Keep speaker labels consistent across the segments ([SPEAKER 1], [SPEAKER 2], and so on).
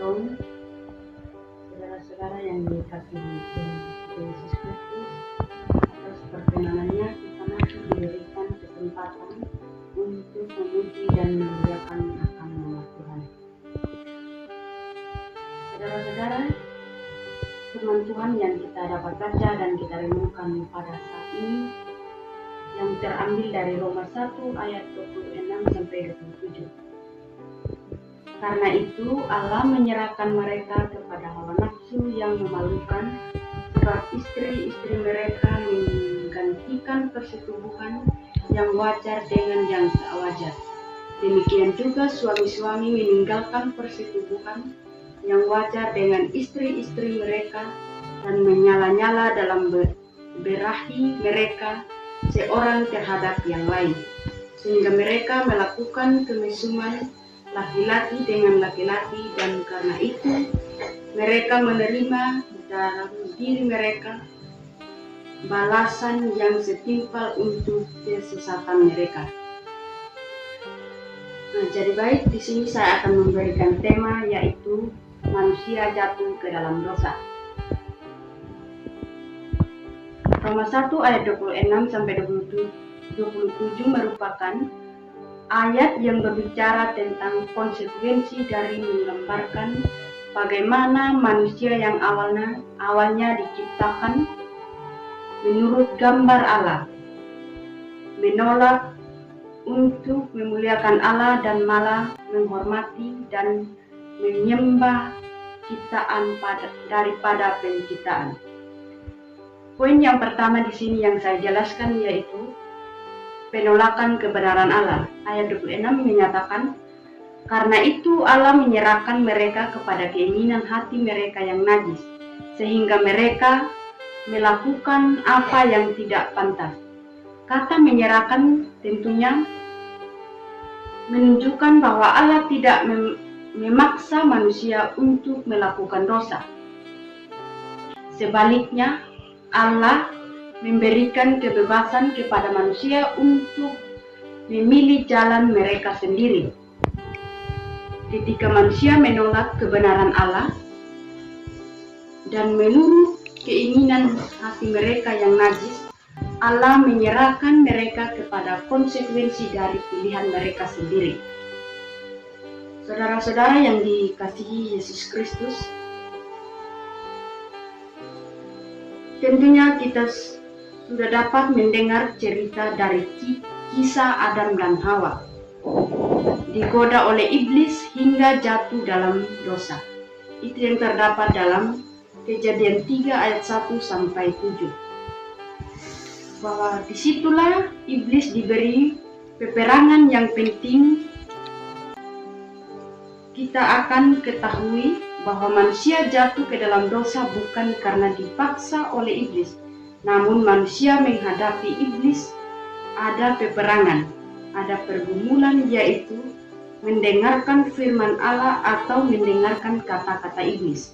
[SPEAKER 1] Shalom, saudara-saudara yang dikasihi Tuhan Yesus Kristus. Atas perkenanannya kita masih diberikan kesempatan untuk memuji dan memuliakan akan nama Tuhan. Saudara-saudara, firman Tuhan yang kita dapat baca dan kita renungkan pada saat ini yang terambil dari Roma 1 ayat 26 sampai 27. Karena itu Allah menyerahkan mereka kepada hawa nafsu yang memalukan, sebab istri-istri mereka menggantikan persetubuhan yang wajar dengan yang tak wajar. Demikian juga suami-suami meninggalkan persetubuhan yang wajar dengan istri-istri mereka dan menyala-nyala dalam berahi mereka seorang terhadap yang lain, sehingga mereka melakukan kemesuman laki-laki dengan laki-laki, dan karena itu mereka menerima dalam diri mereka balasan yang setimpal untuk kesesatan mereka. Jadi baik, di sini saya akan memberikan tema yaitu manusia jatuh ke dalam dosa. Roma 1 ayat 26 sampai 27 merupakan ayat yang berbicara tentang konsekuensi dari menggambarkan bagaimana manusia yang awalnya diciptakan menurut gambar Allah, menolak untuk memuliakan Allah dan malah menghormati dan menyembah ciptaan daripada penciptaan. Poin yang pertama di sini yang saya jelaskan yaitu penolakan kebenaran Allah. Ayat 26 menyatakan, karena itu Allah menyerahkan mereka kepada keinginan hati mereka yang najis, sehingga mereka melakukan apa yang tidak pantas. Kata menyerahkan tentunya menunjukkan bahwa Allah tidak memaksa manusia untuk melakukan dosa. Sebaliknya, Allah memberikan kebebasan kepada manusia untuk memilih jalan mereka sendiri. Ketika manusia menolak kebenaran Allah dan menurut keinginan hati mereka yang najis, Allah menyerahkan mereka kepada konsekuensi dari pilihan mereka sendiri. Saudara-saudara yang dikasihi Yesus Kristus, tentunya kita sudah dapat mendengar cerita dari kisah Adam dan Hawa, digoda oleh iblis hingga jatuh dalam dosa. Itu yang terdapat dalam Kejadian 3 ayat 1 sampai 7. Bahwa disitulah iblis diberi peperangan yang penting. Kita akan ketahui bahwa manusia jatuh ke dalam dosa bukan karena dipaksa oleh iblis, namun manusia menghadapi iblis. Ada peperangan, ada pergumulan, yaitu mendengarkan firman Allah atau mendengarkan kata-kata iblis.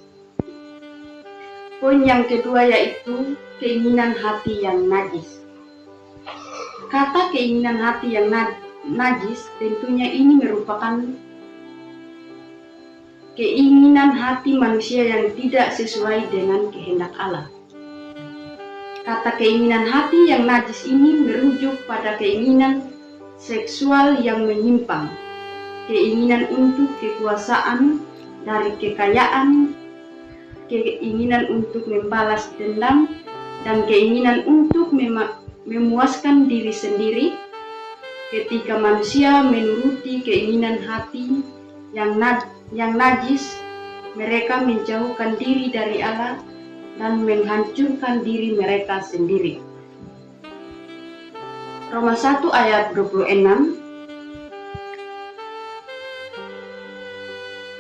[SPEAKER 1] Poin yang kedua yaitu keinginan hati yang najis. Kata keinginan hati yang najis tentunya ini merupakan keinginan hati manusia yang tidak sesuai dengan kehendak Allah. Kata keinginan hati yang najis ini merujuk pada keinginan seksual yang menyimpang, keinginan untuk kekuasaan dari kekayaan, keinginan untuk membalas dendam, dan keinginan untuk memuaskan diri sendiri. Ketika manusia menuruti keinginan hati yang najis, mereka menjauhkan diri dari Allah dan menghancurkan diri mereka sendiri. Roma 1 ayat 26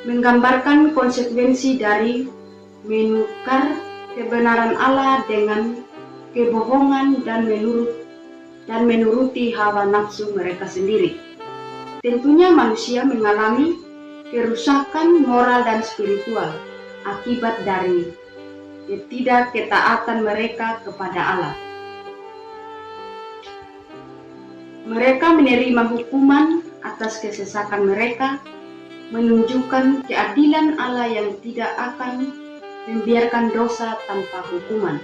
[SPEAKER 1] menggambarkan konsekuensi dari menukar kebenaran Allah dengan kebohongan dan menuruti hawa nafsu mereka sendiri. Tentunya manusia mengalami kerusakan moral dan spiritual akibat dari ketidakketaatan mereka kepada Allah. Mereka menerima hukuman atas kesesakan mereka menunjukkan keadilan Allah yang tidak akan membiarkan dosa tanpa hukuman.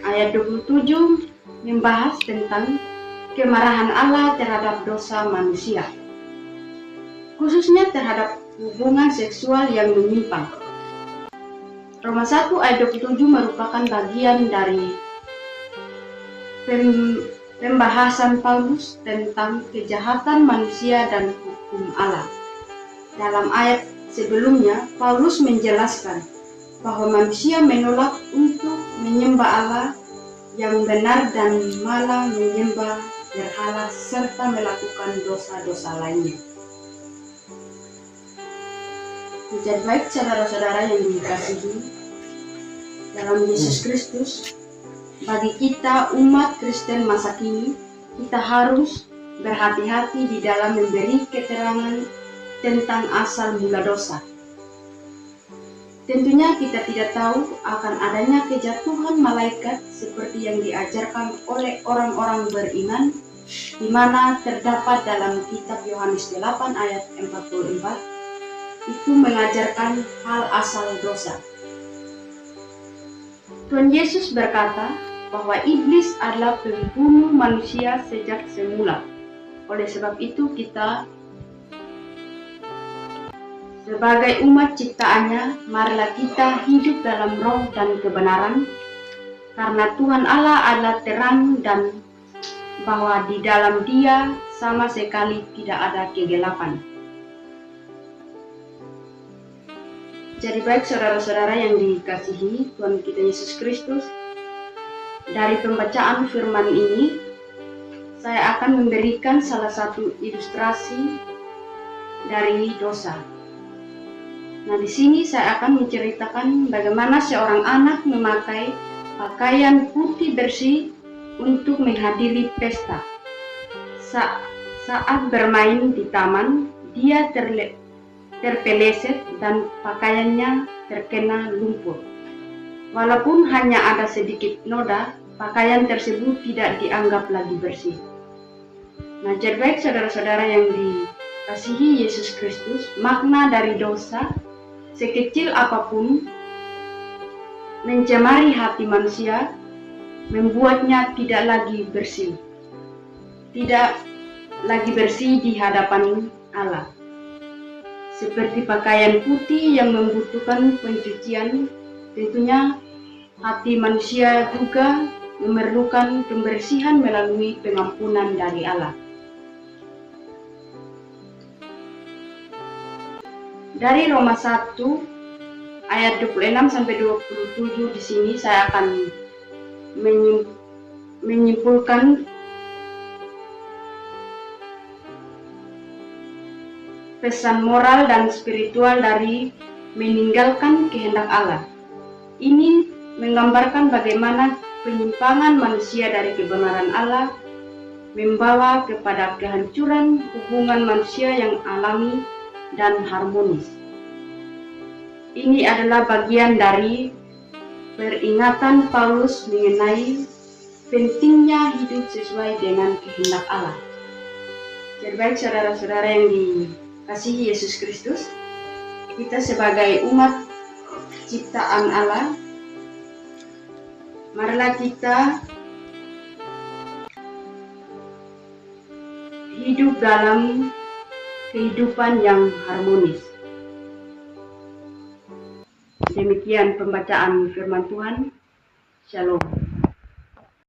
[SPEAKER 1] Ayat 27 membahas tentang kemarahan Allah terhadap dosa manusia, khususnya terhadap hubungan seksual yang menyimpang. Roma 1 ayat 27 merupakan bagian dari pembahasan Paulus tentang kejahatan manusia dan hukum Allah. Dalam ayat sebelumnya, Paulus menjelaskan bahwa manusia menolak untuk menyembah Allah yang benar dan malah menyembah berhala serta melakukan dosa-dosa lainnya. Jadi baik saudara-saudara yang dikasihi dalam Yesus Kristus, bagi kita umat Kristen masa kini, kita harus berhati-hati di dalam memberi keterangan tentang asal mula dosa. Tentunya kita tidak tahu akan adanya kejatuhan malaikat seperti yang diajarkan oleh orang-orang beriman, di mana terdapat dalam kitab Yohanes 8 ayat 44, itu mengajarkan hal asal dosa. Tuhan Yesus berkata bahwa iblis adalah pembunuh manusia sejak semula. Oleh sebab itu kita sebagai umat ciptaannya, marilah kita hidup dalam roh dan kebenaran, karena Tuhan Allah adalah terang dan bahwa di dalam Dia sama sekali tidak ada kegelapan. Jadi baik saudara-saudara yang dikasihi Tuhan kita Yesus Kristus, dari pembacaan firman ini, saya akan memberikan salah satu ilustrasi dari dosa. Nah, di sini saya akan menceritakan bagaimana seorang anak memakai pakaian putih bersih untuk menghadiri pesta. Saat bermain di taman, dia terpeleset dan pakaiannya terkena lumpur. Walaupun hanya ada sedikit noda, pakaian tersebut tidak dianggap lagi bersih. Nah, jadi baik saudara-saudara yang dikasihi Yesus Kristus, makna dari dosa, sekecil apapun, mencemari hati manusia, membuatnya tidak lagi bersih. Tidak lagi bersih di hadapan Allah. Seperti pakaian putih yang membutuhkan pencucian, tentunya hati manusia juga memerlukan pembersihan melalui pengampunan dari Allah. Dari Roma 1 ayat 26-27 di sini saya akan menyimpulkan pesan moral dan spiritual dari meninggalkan kehendak Allah. Ini menggambarkan bagaimana penyimpangan manusia dari kebenaran Allah membawa kepada kehancuran hubungan manusia yang alami dan harmonis. Ini adalah bagian dari peringatan Paulus mengenai pentingnya hidup sesuai dengan kehendak Allah. Jadi baik saudara-saudara yang dikasihi Yesus Kristus, kita sebagai umat ciptaan Allah, marilah kita hidup dalam kehidupan yang harmonis. Demikian pembacaan firman Tuhan. Shalom.